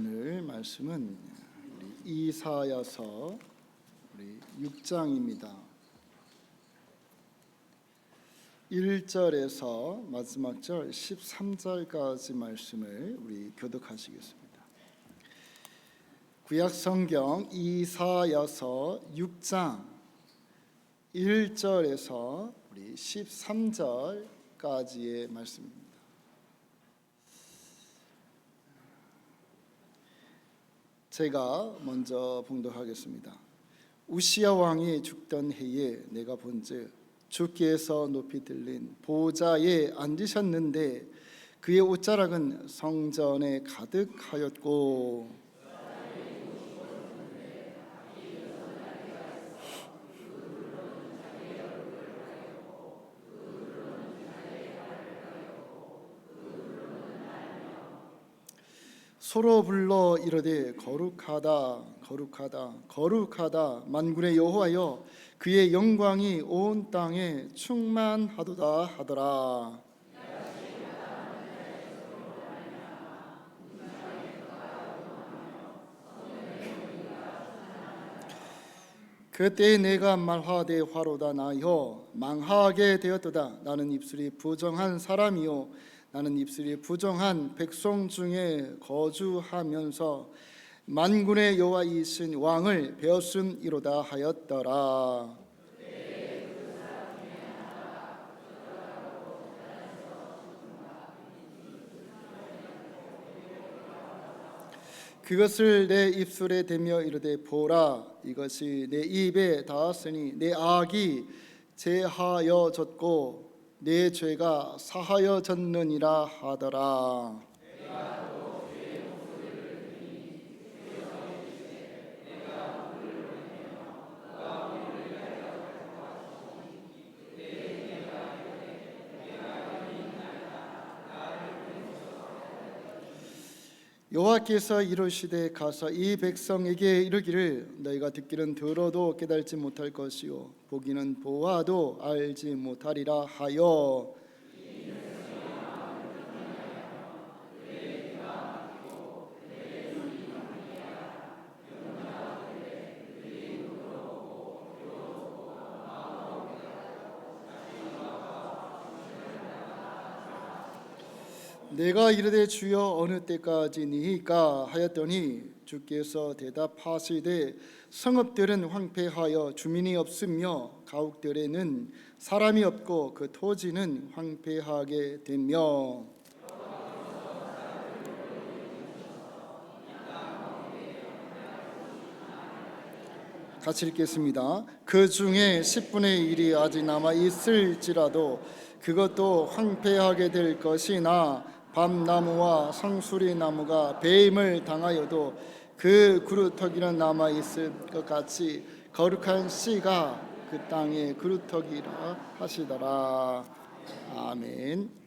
오늘 말씀은 우리 이사야서 우리 6장입니다. 1절에서 마지막 절 13절까지 말씀을 우리 교독하시겠습니다. 구약 성경 이사야서 6장 1절에서 우리 13절까지의 말씀입니다. 제가 먼저 봉독하겠습니다. 우시야 왕이 죽던 해에 내가 본즉 주께서 높이 들린 보좌에 앉으셨는데 그의 옷자락은 성전에 가득하였고 서로 불러 이르되 거룩하다 거룩하다 거룩하다 만군의 여호와여 그의 영광이 온 땅에 충만하도다 하더라. 그때 내가 말하되 화로다 나여 망하게 되었도다. 나는 입술이 부정한 사람이요 나는 입술이 부정한 백성 중에 거주하면서 만군의 여호와이신 왕을 배웠음이로다 하였더라. 그것을 내 입술에 대며 이르되 보라 이것이 내 입에 닿았으니 내 악이 제하여졌고 내 죄가 사하여졌느니라 하더라. 여호와께서 이르시되 가서 이 백성에게 이르기를 너희가 듣기는 들어도 깨달지 못할 것이요 보기는 보아도 알지 못하리라 하여 내가 이르되 주여 어느 때까지니까 하였더니 주께서 대답하시되 성읍들은 황폐하여 주민이 없으며 가옥들에는 사람이 없고 그 토지는 황폐하게 되며 같이 읽겠습니다. 그 중에 10분의 1이 아직 남아 있을지라도 그것도 황폐하게 될 것이나 밤나무와 상수리 나무가 배임을 당하여도 그 그루터기는 남아 있을 것 같이 거룩한 씨가 그 땅의 그루터기라 하시더라. 아멘.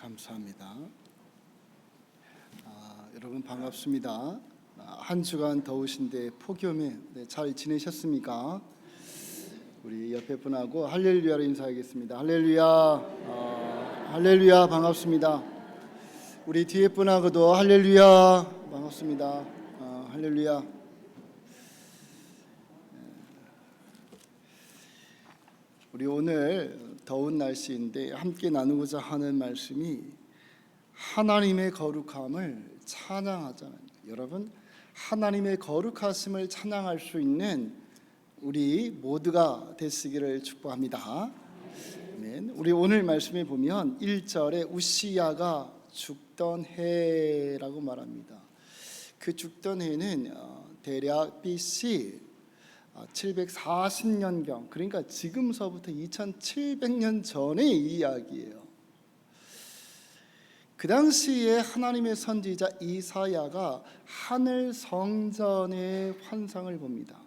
감사합니다. 여러분 반갑습니다. 한 주간 더우신데 폭염에 잘 지내셨습니까? 우리 옆에 분하고 할렐루야로 인사하겠습니다. 할렐루야, 할렐루야 반갑습니다. 우리 뒤에 분하고도 할렐루야 반갑습니다. 할렐루야. 우리 오늘 더운 날씨인데 함께 나누고자 하는 말씀이 하나님의 거룩함을 찬양하자는, 여러분 하나님의 거룩하심을 찬양할 수 있는 우리 모두가 되시기를 축복합니다. 아멘. 우리 오늘 말씀에 보면 1절에 우시야가 죽던 해라고 말합니다. 그 죽던 해는 대략 BC 740년경, 그러니까 지금서부터 2700년 전의 이야기예요. 그 당시에 하나님의 선지자 이사야가 하늘 성전의 환상을 봅니다.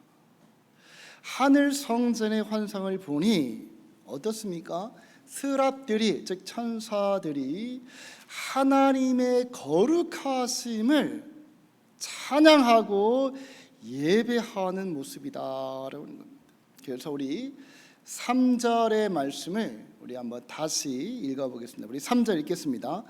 하늘 성전의 환상을 보니 어떻습니까? 스랍들이, 즉 천사들이 하나님의 거룩하심을 찬양하고 예배하는 모습이다라고 하는 겁니다. 그래서 우리 3절의 말씀을 우리 한번 다시 읽어보겠습니다. 우리 3절 읽겠습니다.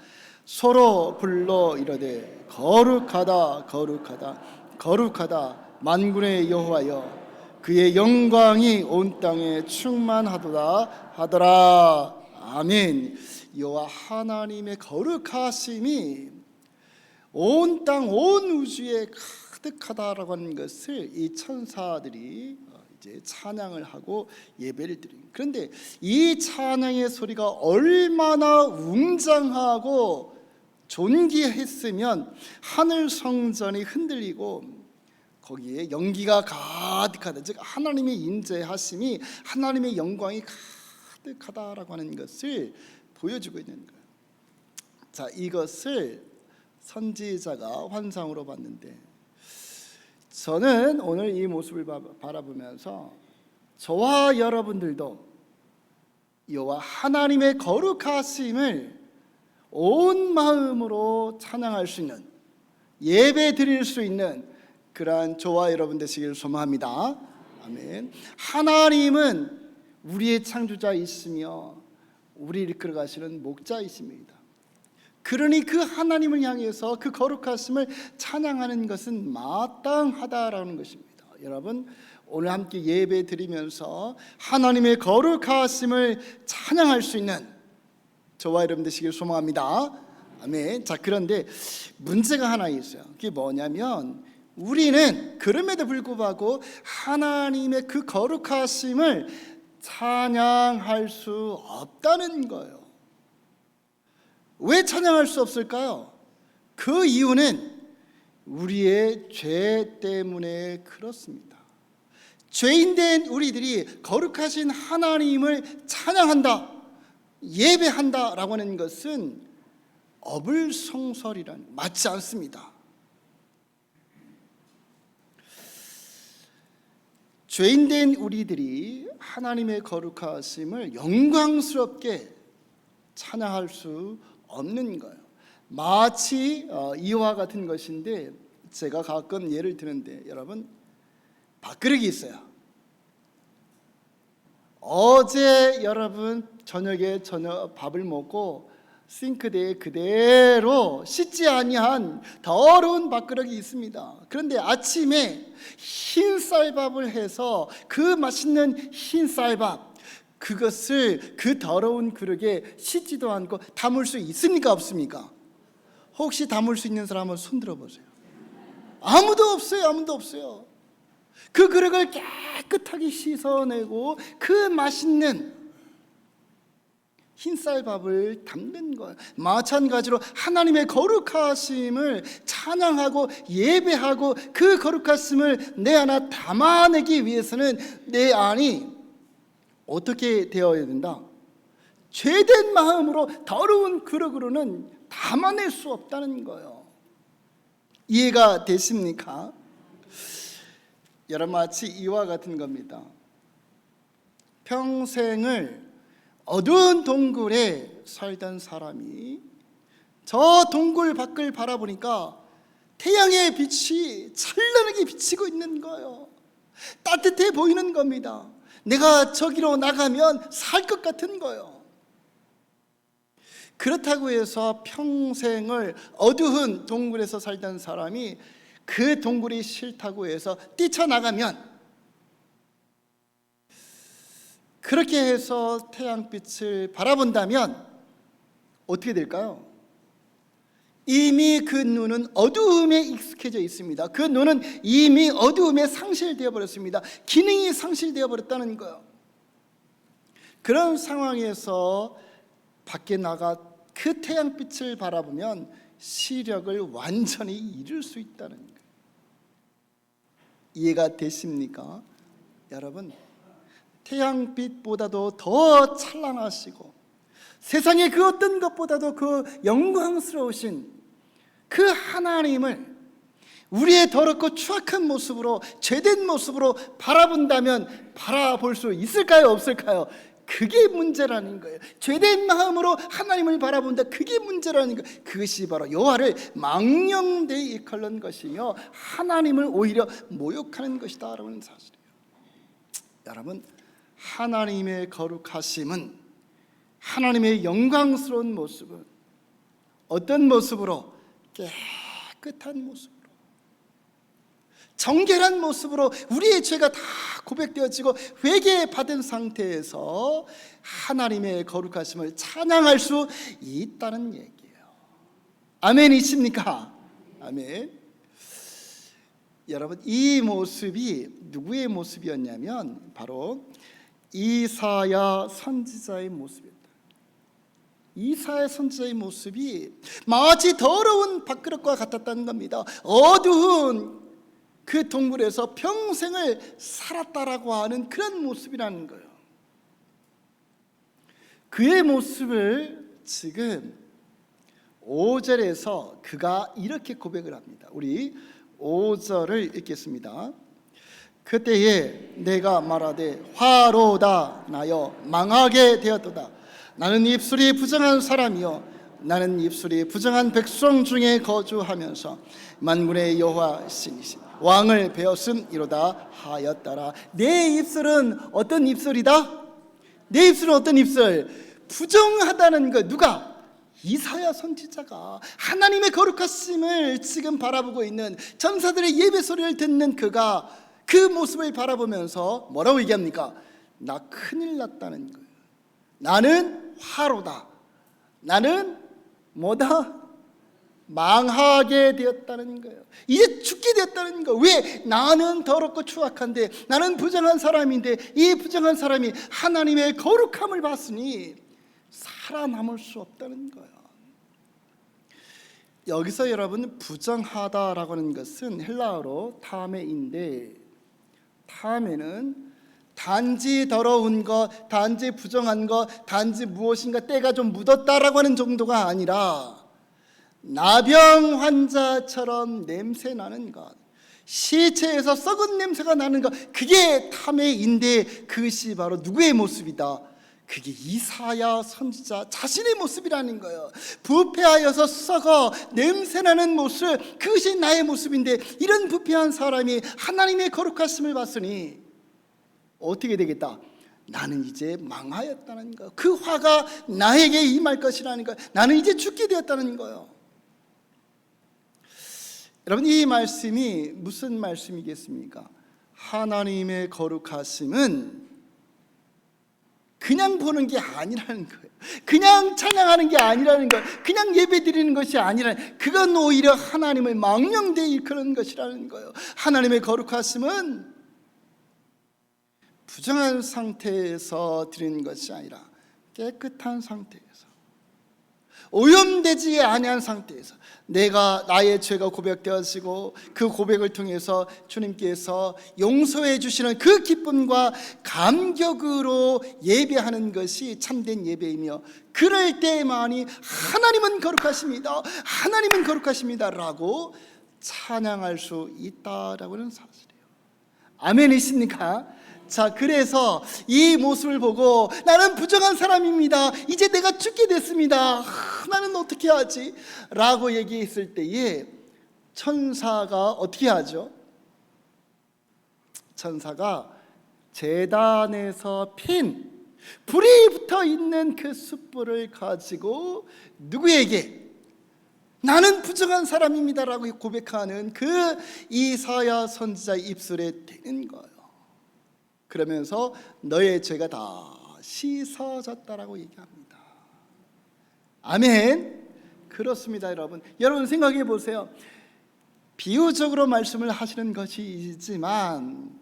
서로 불러 이르되 거룩하다 거룩하다 거룩하다 만군의 여호와여, 그의 영광이 온 땅에 충만하도다 하더라. 아멘. 여호와 하나님의 거룩하심이 온 땅, 온 우주에 가득하다라고 하는 것을 이 천사들이 이제 찬양을 하고 예배를 드립니다. 그런데 이 찬양의 소리가 얼마나 웅장하고 존귀했으면 하늘 성전이 흔들리고 거기에 연기가 가득하다, 즉 하나님의 임재하심이, 하나님의 영광이 가득하다라고 하는 것을 보여주고 있는 거예요. 자, 이것을 선지자가 환상으로 봤는데, 저는 오늘 이 모습을 바라보면서 저와 여러분들도 여호와 하나님의 거룩하심을 온 마음으로 찬양할 수 있는, 예배 드릴 수 있는 그러한 저와 여러분 되시기를 소망합니다. 아멘. 하나님은 우리의 창조자이시며 우리를 이끌어 가시는 목자이십니다. 그러니 그 하나님을 향해서 그 거룩하심을 찬양하는 것은 마땅하다라는 것입니다. 여러분 오늘 함께 예배 드리면서 하나님의 거룩하심을 찬양할 수 있는 저와 여러분 되시길 소망합니다. 아멘. 자, 그런데 문제가 하나 있어요. 그게 뭐냐면 우리는 그럼에도 불구하고 하나님의 그 거룩하심을 찬양할 수 없다는 거예요. 왜 찬양할 수 없을까요? 그 이유는 우리의 죄 때문에 그렇습니다. 죄인된 우리들이 거룩하신 하나님을 찬양한다, 예배한다라고 하는 것은 어불성설이란, 맞지 않습니다. 죄인된 우리들이 하나님의 거룩하심을 영광스럽게 찬양할 수 없는 거예요. 마치 이와 같은 것인데, 제가 가끔 예를 드는데, 여러분 밥그릇이 있어요. 어제 여러분 저녁에 밥을 먹고 싱크대에 그대로 씻지 아니한 더러운 밥그릇이 있습니다. 그런데 아침에 흰 쌀밥을 해서 그 맛있는 흰 쌀밥, 그것을 그 더러운 그릇에 씻지도 않고 담을 수 있습니까, 없습니까? 혹시 담을 수 있는 사람 한번 손 들어보세요. 아무도 없어요. 아무도 없어요. 그 그릇을 깨끗하게 씻어내고 그 맛있는 흰쌀밥을 담는 거예요. 마찬가지로 하나님의 거룩하심을 찬양하고 예배하고 그 거룩하심을 내 안에 담아내기 위해서는 내 안이 어떻게 되어야 된다? 죄된 마음으로 더러운 그릇으로는 담아낼 수 없다는 거예요. 이해가 되십니까? 여러분 마치 이와 같은 겁니다. 평생을 어두운 동굴에 살던 사람이 저 동굴 밖을 바라보니까 태양의 빛이 찬란하게 비치고 있는 거예요. 따뜻해 보이는 겁니다. 내가 저기로 나가면 살 것 같은 거예요. 그렇다고 해서 평생을 어두운 동굴에서 살던 사람이 그 동굴이 싫다고 해서 뛰쳐나가면, 그렇게 해서 태양빛을 바라본다면 어떻게 될까요? 이미 그 눈은 어두움에 익숙해져 있습니다. 그 눈은 이미 어두움에 상실되어 버렸습니다. 기능이 상실되어 버렸다는 거예요. 그런 상황에서 밖에 나가 그 태양빛을 바라보면 시력을 완전히 잃을 수 있다는 거예요. 이해가 되십니까? 여러분, 태양빛보다도 더 찬란하시고 세상의 그 어떤 것보다도 그 영광스러우신 그 하나님을 우리의 더럽고 추악한 모습으로, 죄된 모습으로 바라본다면 바라볼 수 있을까요? 없을까요? 그게 문제라는 거예요. 죄된 마음으로 하나님을 바라본다, 그게 문제라는 거예요. 그것이 바로 여호와를 망령되이 일컬는 것이며 하나님을 오히려 모욕하는 것이다 라는 사실이에요. 여러분, 하나님의 거룩하심은, 하나님의 영광스러운 모습은 어떤 모습으로? 깨끗한 모습으로, 정결한 모습으로 우리의 죄가 다 고백되어지고 회개받은 상태에서 하나님의 거룩하심을 찬양할 수 있다는 얘기예요. 아멘이십니까? 아멘. 여러분, 이 모습이 누구의 모습이었냐면 바로 이사야 선지자의 모습이었다. 이사야 선지자의 모습이 마치 더러운 밥그릇과 같았다는 겁니다. 어두운 그 동굴에서 평생을 살았다라고 하는 그런 모습이라는 거예요. 그의 모습을 지금 5절에서 그가 이렇게 고백을 합니다. 우리 5절을 읽겠습니다. 그때에 내가 말하되 화로다 나여 망하게 되었도다. 나는 입술이 부정한 사람이요 나는 입술이 부정한 백성 중에 거주하면서 만군의 여호와 신이신 왕을 배웠음이로다 하였더라. 내 입술은 어떤 입술이다? 내 입술은 어떤 입술? 부정하다는 것. 누가? 이사야 선지자가 하나님의 거룩하심을 지금 바라보고 있는, 전사들의 예배 소리를 듣는 그가 그 모습을 바라보면서 뭐라고 얘기합니까? 나 큰일 났다는 거예요. 나는 화로다. 나는 뭐다? 망하게 되었다는 거예요. 이제 죽게 되었다는 거예요. 왜? 나는 더럽고 추악한데, 나는 부정한 사람인데, 이 부정한 사람이 하나님의 거룩함을 봤으니 살아남을 수 없다는 거예요. 여기서 여러분, 부정하다라고 하는 것은 헬라어로 타메인데, 타메는 단지 더러운 것, 단지 부정한 것, 단지 무엇인가 때가 좀 묻었다라고 하는 정도가 아니라 나병 환자처럼 냄새 나는 것, 시체에서 썩은 냄새가 나는 것, 그게 타메인데 그것이 바로 누구의 모습이다? 그게 이사야 선지자 자신의 모습이라는 거예요. 부패하여서 썩어 냄새나는 모습, 그것이 나의 모습인데, 이런 부패한 사람이 하나님의 거룩하심을 봤으니 어떻게 되겠다? 나는 이제 망하였다는 거예요. 그 화가 나에게 임할 것이라는 거예요. 나는 이제 죽게 되었다는 거예요. 여러분, 이 말씀이 무슨 말씀이겠습니까? 하나님의 거룩하심은 그냥 보는 게 아니라는 거예요. 그냥 찬양하는 게 아니라는 거예요. 그냥 예배 드리는 것이 아니라는, 그건 오히려 하나님을 망령되이 일컫는 것이라는 거예요. 하나님의 거룩하심은 부정한 상태에서 드리는 것이 아니라 깨끗한 상태에서, 오염되지 아니한 상태에서 내가 나의 죄가 고백되어지고 그 고백을 통해서 주님께서 용서해 주시는 그 기쁨과 감격으로 예배하는 것이 참된 예배이며, 그럴 때만이 하나님은 거룩하십니다, 하나님은 거룩하십니다 라고 찬양할 수 있다라고 하는 사실이에요. 아멘이십니까? 자, 그래서 이 모습을 보고 나는 부정한 사람입니다, 이제 내가 죽게 됐습니다, 나는 어떻게 하지? 라고 얘기했을 때에 천사가 어떻게 하죠? 천사가 제단에서 핀 불이 붙어 있는 그 숯불을 가지고 누구에게? 나는 부정한 사람입니다라고 고백하는 그 이사야 선지자 입술에 대는 거예요. 그러면서 너의 죄가 다 씻어졌다라고 얘기합니다. 아멘. 그렇습니다, 여러분. 여러분 생각해 보세요. 비유적으로 말씀을 하시는 것이지만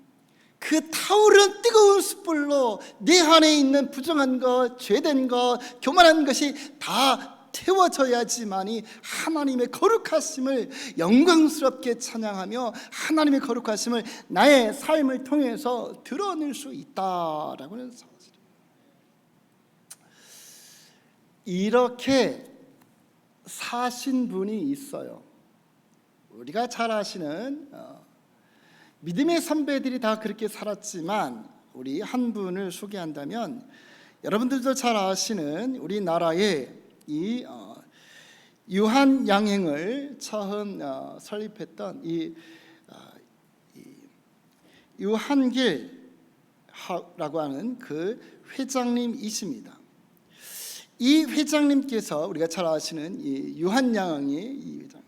그 타오르는 뜨거운 숯불로 내 안에 있는 부정한 것, 죄된 것, 교만한 것이 다 태워져야지만이 하나님의 거룩하심을 영광스럽게 찬양하며 하나님의 거룩하심을 나의 삶을 통해서 드러낼 수 있다라고 하는 사실. 이렇게 사신 분이 있어요. 우리가 잘 아시는 믿음의 선배들이 다 그렇게 살았지만 우리 한 분을 소개한다면 여러분들도 잘 아시는 우리나라의 이 유한 양행을 처음 설립했던 이 유한길라고 하는 그 회장님이십니다. 이 회장님께서 우리가 잘 아시는 이 유한 양행의 이 회장,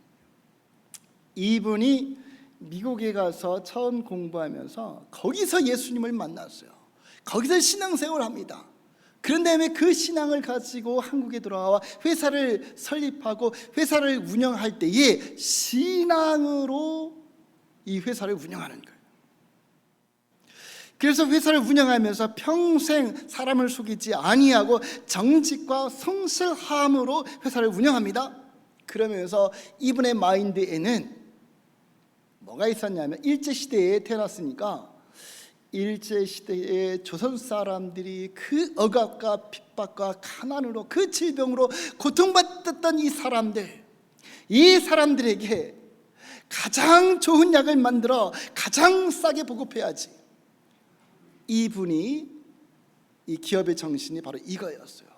이분이 미국에 가서 처음 공부하면서 거기서 예수님을 만났어요. 거기서 신앙생활을 합니다. 그런 다음에 그 신앙을 가지고 한국에 돌아와 회사를 설립하고 회사를 운영할 때에 신앙으로 이 회사를 운영하는 거예요. 그래서 회사를 운영하면서 평생 사람을 속이지 아니하고 정직과 성실함으로 회사를 운영합니다. 그러면서 이분의 마인드에는 뭐가 있었냐면 일제시대에 태어났으니까 일제시대에 조선 사람들이 그 억압과 핍박과 가난으로 그 질병으로 고통받았던 이 사람들에게 가장 좋은 약을 만들어 가장 싸게 보급해야지. 이분이 이 기업의 정신이 바로 이거였어요.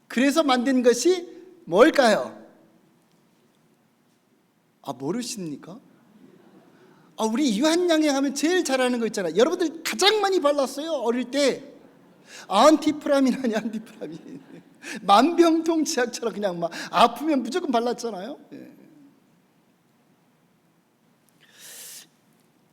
그래서 만든 것이 뭘까요? 모르십니까? 우리 유한양행 하면 제일 잘하는 거 있잖아요. 여러분들 가장 많이 발랐어요. 어릴 때 안티프라민 안티프라민 만병통치약처럼 그냥 막 아프면 무조건 발랐잖아요.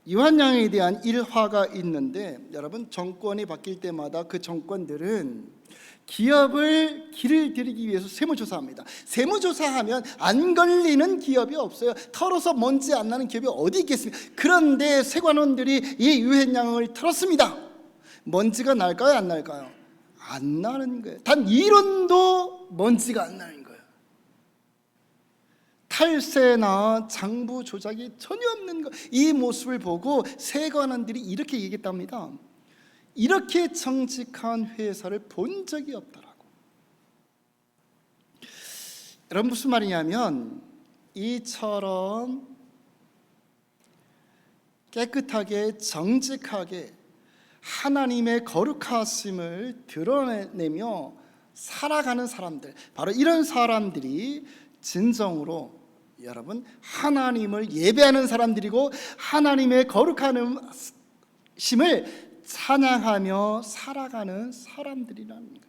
유한양행에 대한 일화가 있는데 여러분 정권이 바뀔 때마다 그 정권들은 기업을 길을 들이기 위해서 세무조사합니다. 세무조사하면 안 걸리는 기업이 없어요. 털어서 먼지 안 나는 기업이 어디 있겠습니까? 그런데 세관원들이 이 유한양행을 털었습니다. 먼지가 날까요? 안 날까요? 안 나는 거예요. 단 1원도 먼지가 안 나는 거예요. 탈세나 장부 조작이 전혀 없는 거. 이 모습을 보고 세관원들이 이렇게 얘기했답니다. 이렇게 정직한 회사를 본 적이 없더라고. 여러분 무슨 말이냐면 이처럼 깨끗하게 정직하게 하나님의 거룩하심을 드러내며 살아가는 사람들, 바로 이런 사람들이 진정으로 여러분 하나님을 예배하는 사람들이고 하나님의 거룩하심을 찬양하며 살아가는 사람들이라는 거예요.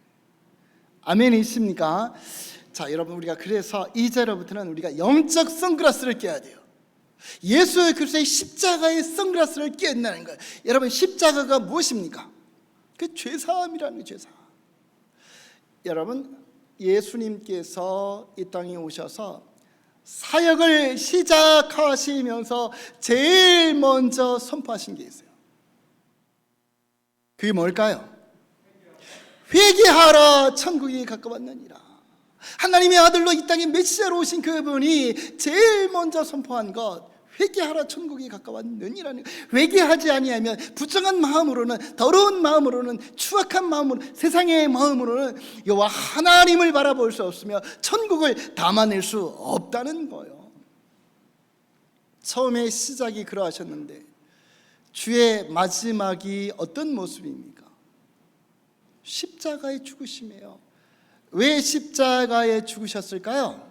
아멘이십니까? 자, 여러분 우리가 그래서 이제로부터는 우리가 영적 선글라스를 껴야 돼요. 예수 그리스도의 십자가의 선글라스를 껴야 된다는 거예요. 여러분 십자가가 무엇입니까? 그 죄사함이라는 거예요. 죄사함. 여러분 예수님께서 이 땅에 오셔서 사역을 시작하시면서 제일 먼저 선포하신 게 있어요. 그게 뭘까요? 회개하라 천국이 가까웠느니라. 하나님의 아들로 이 땅에 메시아로 오신 그분이 제일 먼저 선포한 것, 회개하라 천국이 가까웠느니라는. 회개하지 아니하면 부정한 마음으로는, 더러운 마음으로는, 추악한 마음으로, 세상의 마음으로는 여호와 하나님을 바라볼 수 없으며 천국을 담아낼 수 없다는 거예요. 처음에 시작이 그러하셨는데 주의 마지막이 어떤 모습입니까? 십자가의 죽으심이에요. 왜 십자가에 죽으셨을까요?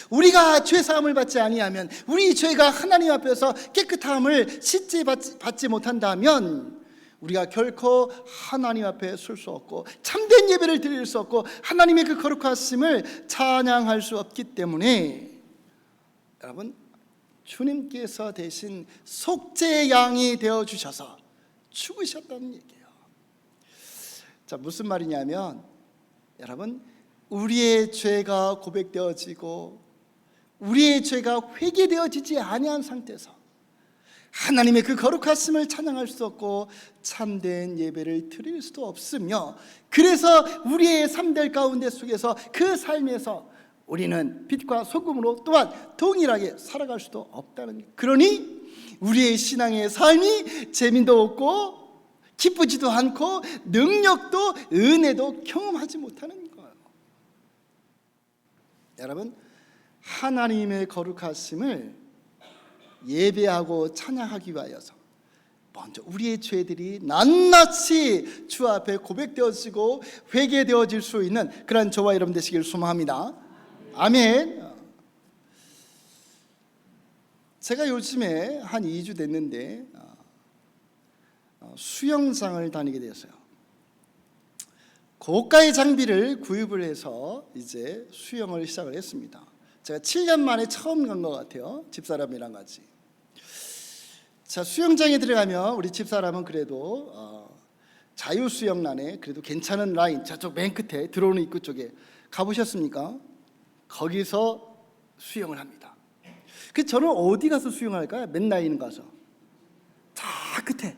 우리가 죄사함을 받지 아니하면, 우리 죄가 하나님 앞에서 깨끗함을 씻지 받지 못한다면 우리가 결코 하나님 앞에 설 수 없고 참된 예배를 드릴 수 없고 하나님의 그 거룩하심을 찬양할 수 없기 때문에 여러분, 주님께서 대신 속죄 양이 되어 주셔서 죽으셨다는 얘기예요. 자, 무슨 말이냐면, 여러분, 우리의 죄가 고백되어지고 우리의 죄가 회개되어지지 아니한 상태에서 하나님의 그 거룩하심을 찬양할 수 없고 참된 예배를 드릴 수도 없으며, 그래서 우리의 삶들 가운데 속에서 그 삶에서 우리는 빛과 소금으로 또한 동일하게 살아갈 수도 없다는 거예요. 그러니 우리의 신앙의 삶이 재미도 없고 기쁘지도 않고 능력도 은혜도 경험하지 못하는 거예요. 여러분, 하나님의 거룩하심을 예배하고 찬양하기 위하여서 먼저 우리의 죄들이 낱낱이 주 앞에 고백되어지고 회개되어질 수 있는 그런 저와 여러분 되시길 소망합니다. 아멘. 제가 요즘에 한 2주 됐는데 수영장을 다니게 되었어요. 고가의 장비를 구입을 해서 이제 수영을 시작을 했습니다. 제가 7년 만에 처음 간 것 같아요. 집사람이랑 같이. 자, 수영장에 들어가면 우리 집사람은 그래도 자유수영란에 그래도 괜찮은 라인, 저쪽 맨 끝에 들어오는 입구 쪽에 가보셨습니까? 거기서 수영을 합니다. 그 저는 어디 가서 수영할까요? 맨 라인 가서 저 끝에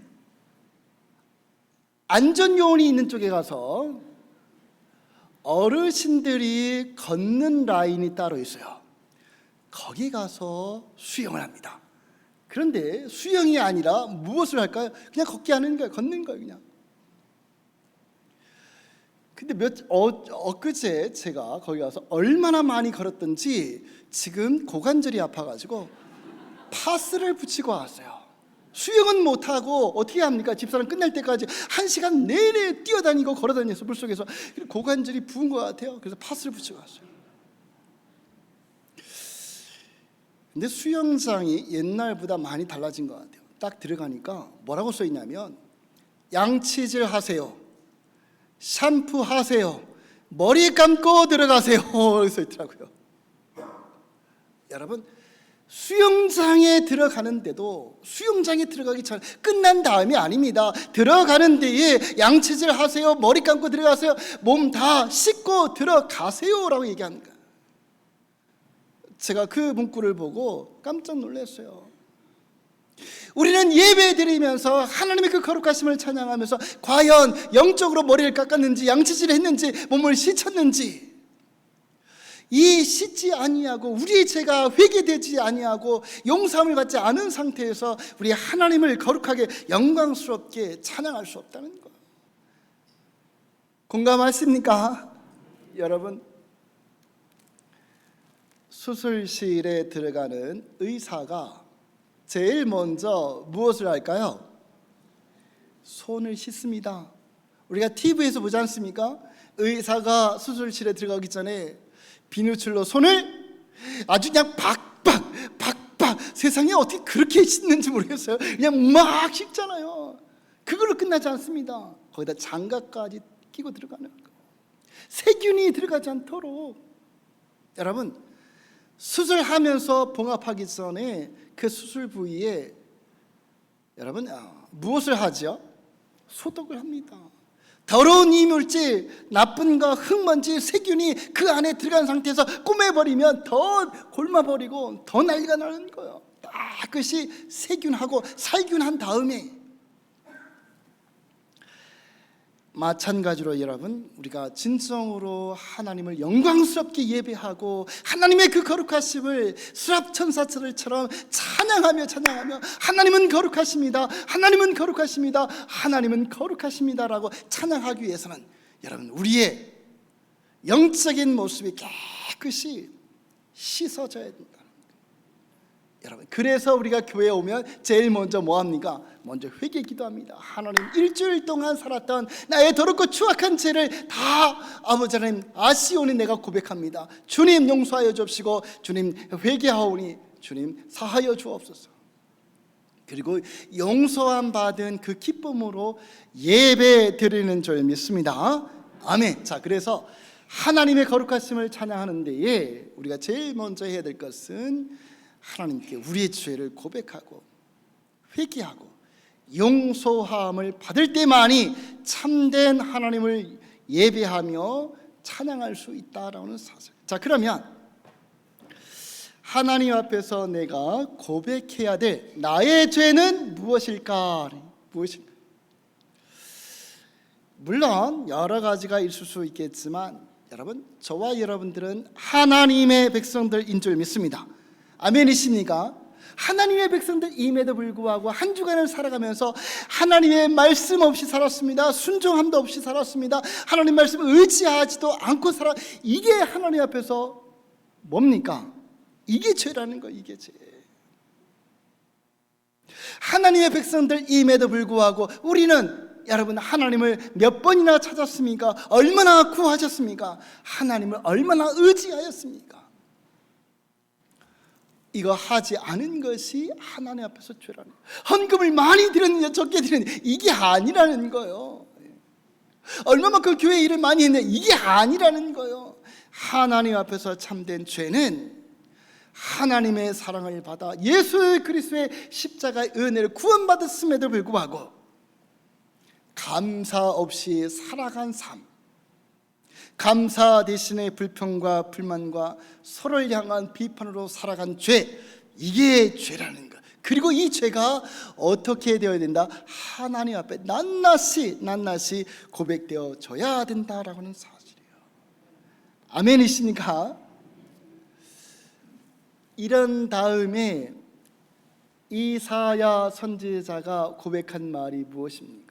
안전요원이 있는 쪽에 가서 어르신들이 걷는 라인이 따로 있어요. 거기 가서 수영을 합니다. 그런데 수영이 아니라 무엇을 할까요? 그냥 걷기 하는 거예요. 걷는 거예요, 그냥. 근데 엊그제 제가 거기 가서 얼마나 많이 걸었던지 지금 고관절이 아파가지고 파스를 붙이고 왔어요. 수영은 못하고 어떻게 합니까? 집사람 끝날 때까지 1시간 내내 뛰어다니고 걸어다녀서 물속에서 고관절이 부은 것 같아요. 그래서 파스를 붙이고 왔어요. 근데 수영장이 옛날보다 많이 달라진 것 같아요. 딱 들어가니까 뭐라고 써있냐면, 양치질 하세요, 샴푸 하세요, 머리 감고 들어가세요 이렇게 써있더라고요. 여러분, 수영장에 들어가는데도 수영장에 들어가기 전 끝난 다음이 아닙니다. 들어가는 데에 양치질 하세요, 머리 감고 들어가세요, 몸 다 씻고 들어가세요 라고 얘기하는 거예요. 제가 그 문구를 보고 깜짝 놀랐어요. 우리는 예배 드리면서 하나님의 그 거룩하심을 찬양하면서 과연 영적으로 머리를 깎았는지 양치질을 했는지 몸을 씻었는지, 이 씻지 아니하고 우리의 죄가 회개되지 아니하고 용서함을 받지 않은 상태에서 우리 하나님을 거룩하게 영광스럽게 찬양할 수 없다는 것. 공감하십니까? 여러분, 수술실에 들어가는 의사가 제일 먼저 무엇을 할까요? 손을 씻습니다. 우리가 TV에서 보지 않습니까? 의사가 수술실에 들어가기 전에 비누칠로 손을 아주 그냥 박박 세상에 어떻게 그렇게 씻는지 모르겠어요. 그냥 막 씻잖아요. 그걸로 끝나지 않습니다. 거기다 장갑까지 끼고 들어가는 거예요. 세균이 들어가지 않도록. 여러분, 수술하면서 봉합하기 전에 그 수술 부위에 여러분 무엇을 하죠? 소독을 합니다. 더러운 이물질, 나쁜 거, 흙먼지, 세균이 그 안에 들어간 상태에서 꼬매버리면 더 골마버리고 더 난리가 나는 거예요. 깨끗이 세균하고 살균한 다음에, 마찬가지로 여러분, 우리가 진정으로 하나님을 영광스럽게 예배하고 하나님의 그 거룩하심을 수랍천사들처럼 찬양하며 하나님은 거룩하십니다, 하나님은 거룩하십니다, 하나님은 거룩하십니다라고 찬양하기 위해서는 여러분, 우리의 영적인 모습이 깨끗이 씻어져야 된다는 거예요. 여러분, 그래서 우리가 교회에 오면 제일 먼저 뭐 합니까? 먼저 회개 기도합니다. 하나님, 일주일 동안 살았던 나의 더럽고 추악한 죄를 다 아버지 하나님 아시오니 내가 고백합니다. 주님 용서하여 주옵시고 주님 회개하오니 주님 사하여 주옵소서. 그리고 용서함 받은 그 기쁨으로 예배 드리는 줄 믿습니다. 아멘. 자, 그래서 하나님의 거룩하심을 찬양하는 데에 우리가 제일 먼저 해야 될 것은 하나님께 우리의 죄를 고백하고 회개하고 용서함을 받을 때만이 참된 하나님을 예배하며 찬양할 수 있다라는 사실. 자, 그러면 하나님 앞에서 내가 고백해야 될 나의 죄는 무엇일까? 물론 여러 가지가 있을 수 있겠지만 여러분, 저와 여러분들은 하나님의 백성들인 줄 믿습니다. 아멘이십니까? 하나님의 백성들임에도 불구하고 한 주간을 살아가면서 하나님의 말씀 없이 살았습니다. 순종함도 없이 살았습니다. 하나님 말씀을 의지하지도 않고 이게 하나님 앞에서 뭡니까? 이게 죄라는 거예요. 이게 죄. 하나님의 백성들임에도 불구하고 우리는 여러분, 하나님을 몇 번이나 찾았습니까? 얼마나 구하셨습니까? 하나님을 얼마나 의지하였습니까? 이거 하지 않은 것이 하나님 앞에서 죄라는 거예요. 헌금을 많이 드렸느냐 적게 드렸느냐 이게 아니라는 거예요. 얼마만큼 교회 일을 많이 했느냐 이게 아니라는 거예요. 하나님 앞에서 참된 죄는 하나님의 사랑을 받아 예수 그리스도의 십자가의 은혜를 구원받았음에도 불구하고 감사 없이 살아간 삶, 감사 대신에 불평과 불만과 서로를 향한 비판으로 살아간 죄, 이게 죄라는 것. 그리고 이 죄가 어떻게 되어야 된다? 하나님 앞에 낱낱이 고백되어져야 된다라고 하는 사실이에요. 아멘이십니까? 이런 다음에 이사야 선지자가 고백한 말이 무엇입니까?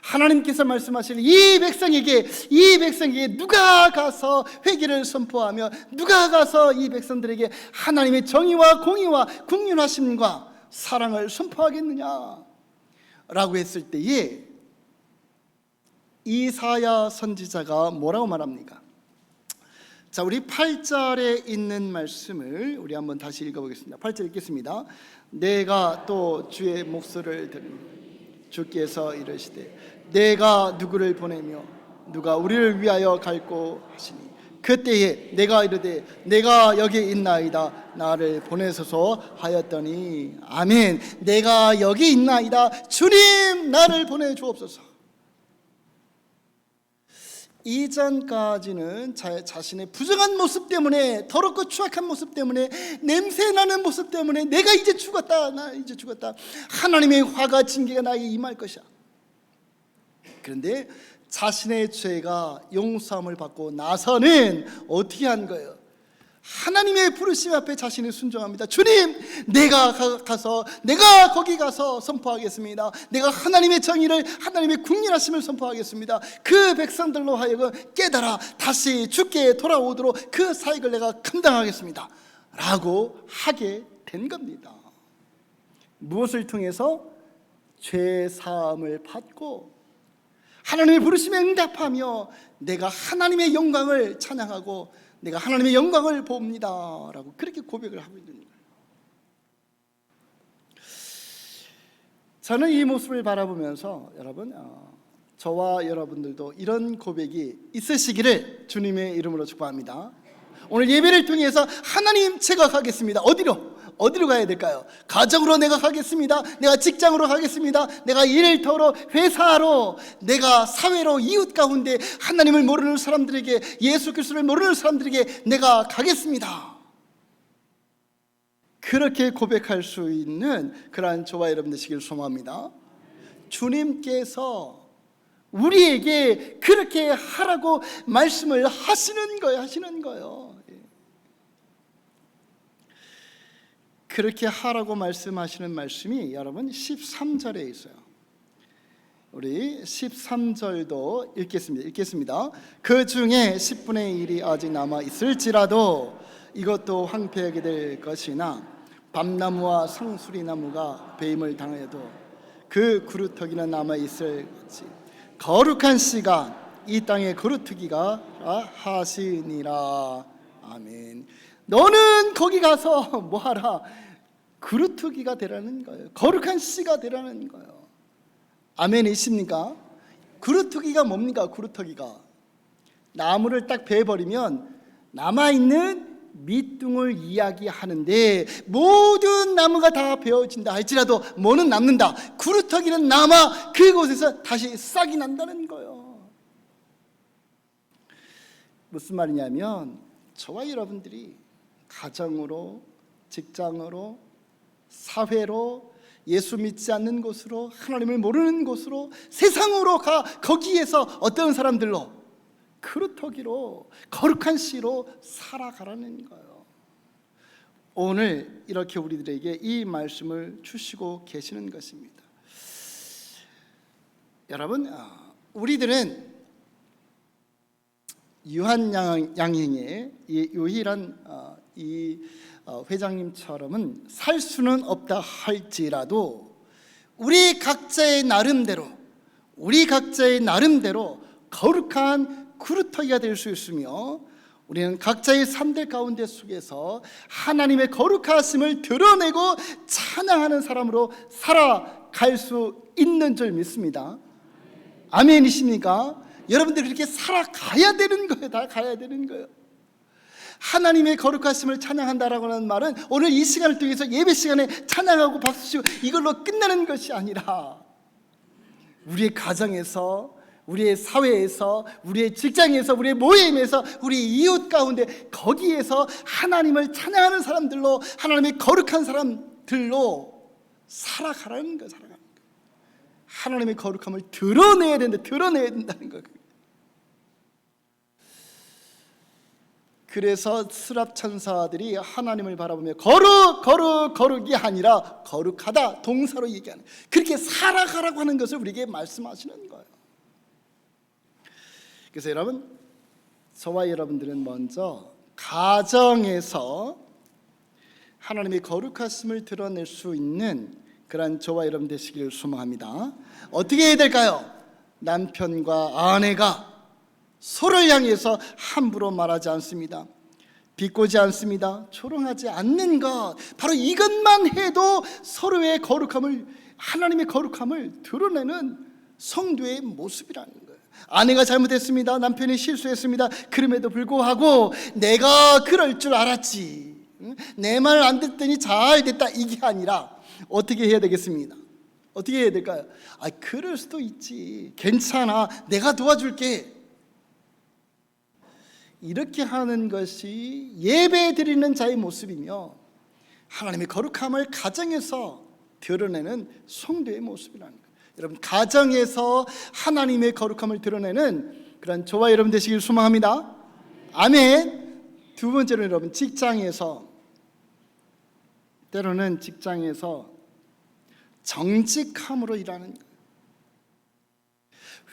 하나님께서 말씀하시는 이 백성에게 누가 가서 회개를 선포하며 누가 가서 이 백성들에게 하나님의 정의와 공의와 긍휼하심과 사랑을 선포하겠느냐 라고 했을 때에 이사야 선지자가 뭐라고 말합니까? 자, 우리 8절에 있는 말씀을 우리 한번 다시 읽어보겠습니다. 8절 읽겠습니다. 내가 또 주의 목소리를 들으니 주께서 이르시되 내가 누구를 보내며 누가 우리를 위하여 갈고 하시니 그때에 내가 이르되 내가 여기 있나이다 나를 보내소서 하였더니 아멘. 내가 여기 있나이다 주님 나를 보내주옵소서. 이전까지는 자신의 부정한 모습 때문에 더럽고 추악한 모습 때문에 냄새나는 모습 때문에 내가 이제 죽었다 나 이제 죽었다 하나님의 화가 징계가 나에게 임할 것이야. 그런데 자신의 죄가 용서함을 받고 나서는 어떻게 한 거예요? 하나님의 부르심 앞에 자신을 순종합니다. 주님 내가 거기 가서 선포하겠습니다. 내가 하나님의 정의를 하나님의 국민하심을 선포하겠습니다. 그 백성들로 하여금 깨달아 다시 주께 돌아오도록 그 사역을 내가 감당하겠습니다 라고 하게 된 겁니다. 무엇을 통해서? 죄 사함을 받고 하나님의 부르심에 응답하며 내가 하나님의 영광을 찬양하고 내가 하나님의 영광을 봅니다 라고 그렇게 고백을 하고 있는 거예요. 저는 이 모습을 바라보면서 여러분, 저와 여러분들도 이런 고백이 있으시기를 주님의 이름으로 축복합니다. 오늘 예배를 통해서 하나님 제가 가겠습니다. 어디로 가야 될까요? 가정으로 내가 가겠습니다. 내가 직장으로 가겠습니다. 내가 일터로, 회사로, 내가 사회로, 이웃 가운데 하나님을 모르는 사람들에게, 예수 그리스도를 모르는 사람들에게 내가 가겠습니다. 그렇게 고백할 수 있는 그러한 저와 여러분 되시길 소망합니다. 주님께서 우리에게 그렇게 하라고 말씀을 하시는 거예요. 그렇게 하라고 말씀하시는 말씀이 여러분 13절에 있어요. 우리 13절도 읽겠습니다. 그 중에 10분의 1이 아직 남아 있을지라도 이것도 황폐하게 될 것이나 밤나무와 상수리나무가 배임을 당하여도 그 그루터기는 남아있을 것이 거룩한 씨가 이 땅에 그루터기가 하시니라. 아멘. 너는 거기 가서 뭐하라? 그루터기가 되라는 거예요. 거룩한 씨가 되라는 거예요. 아멘이십니까? 그루터기가 뭡니까? 그루터기가 나무를 딱 베어버리면 남아있는 밑둥을 이야기하는데, 모든 나무가 다 베어진다 할지라도 뭐는 남는다. 그루터기는 남아 그곳에서 다시 싹이 난다는 거예요. 무슨 말이냐면, 저와 여러분들이 가정으로, 직장으로, 사회로, 예수 믿지 않는 곳으로, 하나님을 모르는 곳으로, 세상으로 가 거기에서 어떤 사람들로 그루터기로, 거룩한 씨로 살아가라는 거예요. 오늘 이렇게 우리들에게 이 말씀을 주시고 계시는 것입니다. 여러분, 우리들은 유한양행의 유일한 회장님처럼은 살 수는 없다 할지라도 우리 각자의 나름대로 거룩한 그루터기가 될 수 있으며, 우리는 각자의 삶들 가운데 속에서 하나님의 거룩하심을 드러내고 찬양하는 사람으로 살아갈 수 있는 줄 믿습니다. 아멘이십니까? 여러분들이 그렇게 살아가야 되는 거예요. 다 가야 되는 거예요. 하나님의 거룩하심을 찬양한다라고 하는 말은 오늘 이 시간을 통해서 예배 시간에 찬양하고 박수치고 이걸로 끝나는 것이 아니라, 우리의 가정에서, 우리의 사회에서, 우리의 직장에서, 우리의 모임에서, 우리 이웃 가운데 거기에서 하나님을 찬양하는 사람들로, 하나님의 거룩한 사람들로 살아가라는 거예요. 살아가는 거예요. 하나님의 거룩함을 드러내야 된다는 거예요. 그래서 스랍 천사들이 하나님을 바라보며 거룩이 아니라 거룩하다 동사로 얘기하는, 그렇게 살아가라고 하는 것을 우리에게 말씀하시는 거예요. 그래서 여러분, 저와 여러분들은 먼저 가정에서 하나님의 거룩하심을 드러낼 수 있는 그런 저와 여러분 되시기를 소망합니다. 어떻게 해야 될까요? 남편과 아내가 서로를 향해서 함부로 말하지 않습니다. 비꼬지 않습니다. 조롱하지 않는 것, 바로 이것만 해도 서로의 거룩함을, 하나님의 거룩함을 드러내는 성도의 모습이라는 거예요. 아내가 잘못했습니다. 남편이 실수했습니다. 그럼에도 불구하고 내가 그럴 줄 알았지, 내 말 안 듣더니 잘 됐다, 이게 아니라 어떻게 해야 되겠습니다? 어떻게 해야 될까요? 그럴 수도 있지, 괜찮아, 내가 도와줄게, 이렇게 하는 것이 예배 드리는 자의 모습이며, 하나님의 거룩함을 가정에서 드러내는 성도의 모습이라는 거예요. 여러분, 가정에서 하나님의 거룩함을 드러내는 그런 저와 여러분 되시길 소망합니다. 아멘. 두 번째로 여러분, 직장에서, 때로는 직장에서 정직함으로 일하는 거예요.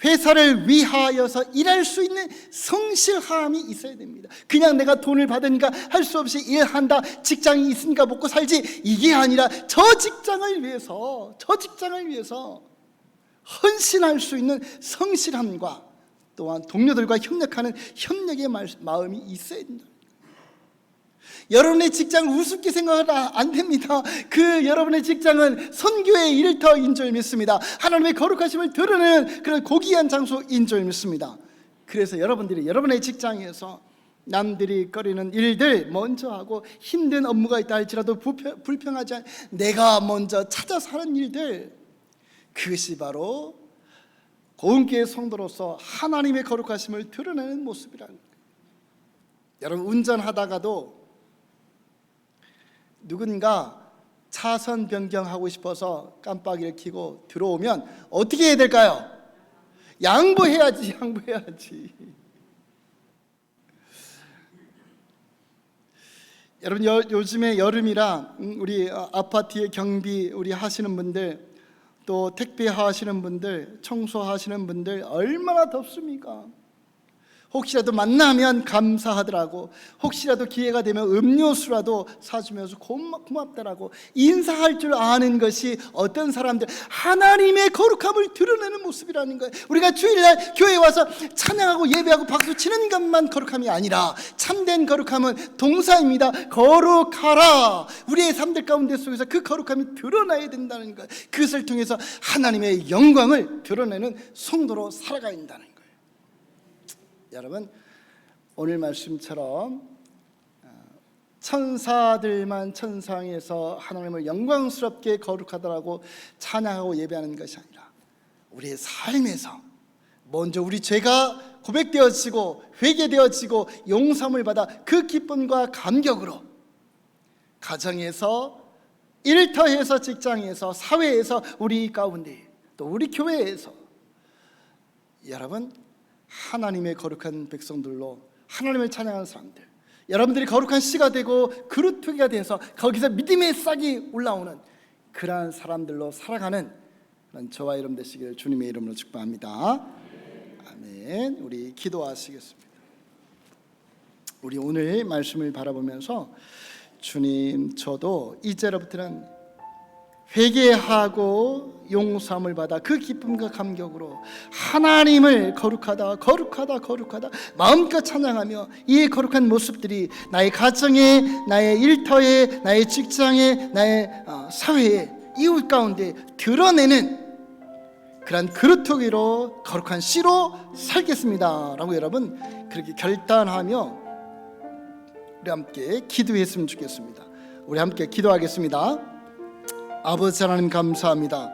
회사를 위하여서 일할 수 있는 성실함이 있어야 됩니다. 그냥 내가 돈을 받으니까 할 수 없이 일한다, 직장이 있으니까 먹고 살지, 이게 아니라 저 직장을 위해서 헌신할 수 있는 성실함과, 또한 동료들과 협력하는 협력의 마음이 있어야 된다. 여러분의 직장을 우습게 생각하면 안 됩니다. 여러분의 직장은 선교의 일터인 줄 믿습니다. 하나님의 거룩하심을 드러내는 그런 고귀한 장소인 줄 믿습니다. 그래서 여러분들이 여러분의 직장에서 남들이 꺼리는 일들 먼저 하고, 힘든 업무가 있다 할지라도 불평하지 않고 내가 먼저 찾아서 하는 일들, 그것이 바로 고운교회 성도로서 하나님의 거룩하심을 드러내는 모습이라는 거예요. 여러분, 운전하다가도 누군가 차선 변경하고 싶어서 깜빡이를 켜고 들어오면 어떻게 해야 될까요? 양보해야지. 여러분, 요즘에 여름이라 우리 아파트의 경비 우리 하시는 분들, 또 택배 하시는 분들, 청소하시는 분들 얼마나 덥습니까? 혹시라도 만나면 감사하더라고, 혹시라도 기회가 되면 음료수라도 사주면서 고맙다라고 인사할 줄 아는 것이 어떤 사람들 하나님의 거룩함을 드러내는 모습이라는 거예요. 우리가 주일날 교회에 와서 찬양하고 예배하고 박수 치는 것만 거룩함이 아니라 참된 거룩함은 동사입니다. 거룩하라. 우리의 삶들 가운데 속에서 그 거룩함이 드러나야 된다는 거예요. 그것을 통해서 하나님의 영광을 드러내는 성도로 살아가야 한다는 거예요. 여러분, 오늘 말씀처럼 천사들만 천상에서 하나님을 영광스럽게 거룩하다라고 찬양하고 예배하는 것이 아니라 우리의 삶에서 먼저 우리 죄가 고백되어지고 회개되어지고 용서함을 받아 그 기쁨과 감격으로 가정에서, 일터에서, 직장에서, 사회에서, 우리 가운데 또 우리 교회에서 여러분 하나님의 거룩한 백성들로 하나님을 찬양하는 사람들, 여러분들이 거룩한 씨가 되고 그루터기가 돼서 거기서 믿음의 싹이 올라오는 그러한 사람들로 살아가는 그런 저와 여러분 되시기를 주님의 이름으로 축복합니다. 아멘. 우리 기도하시겠습니다. 우리 오늘 말씀을 바라보면서 주님, 저도 이제로부터는 회개하고 용서함을 받아 그 기쁨과 감격으로 하나님을 거룩하다 마음껏 찬양하며 이 거룩한 모습들이 나의 가정에, 나의 일터에, 나의 직장에, 나의 사회에, 이웃 가운데 드러내는 그런 그루터기로 거룩한 씨로 살겠습니다 라고 여러분 그렇게 결단하며 우리 함께 기도했으면 좋겠습니다. 우리 함께 기도하겠습니다. 아버지 하나님, 감사합니다.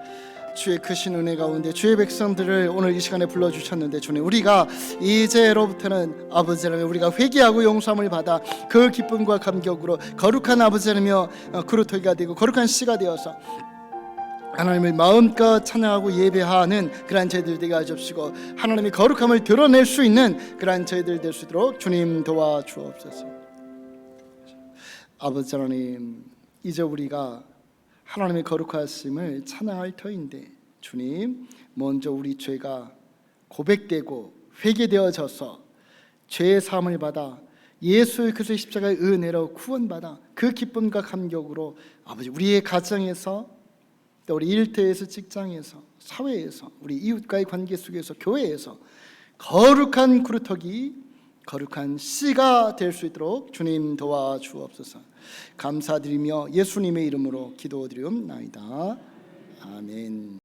주의 크신 은혜 가운데 주의 백성들을 오늘 이 시간에 불러주셨는데 주님, 우리가 이제로부터는 아버지 하나님, 우리가 회개하고 용서함을 받아 그 기쁨과 감격으로 거룩한 아버지 하나님이여 그루터기가 되고 거룩한 씨가 되어서 하나님을 마음껏 찬양하고 예배하는 그러한 저희들 되게 하옵시고 하나님의 거룩함을 드러낼 수 있는 그러한 저희들 될 수 있도록 주님 도와주옵소서. 아버지 하나님, 이제 우리가 하나님의 거룩하심을 찬양할 터인데 주님, 먼저 우리 죄가 고백되고 회개되어져서 죄의 사함을 받아 예수 그리스도의 십자가의 은혜로 구원받아 그 기쁨과 감격으로 아버지 우리의 가정에서 또 우리 일터에서, 직장에서, 사회에서, 우리 이웃과의 관계 속에서, 교회에서 거룩한 그루터기, 거룩한 씨가 될 수 있도록 주님 도와주옵소서. 감사드리며 예수님의 이름으로 기도드리옵나이다. 아멘.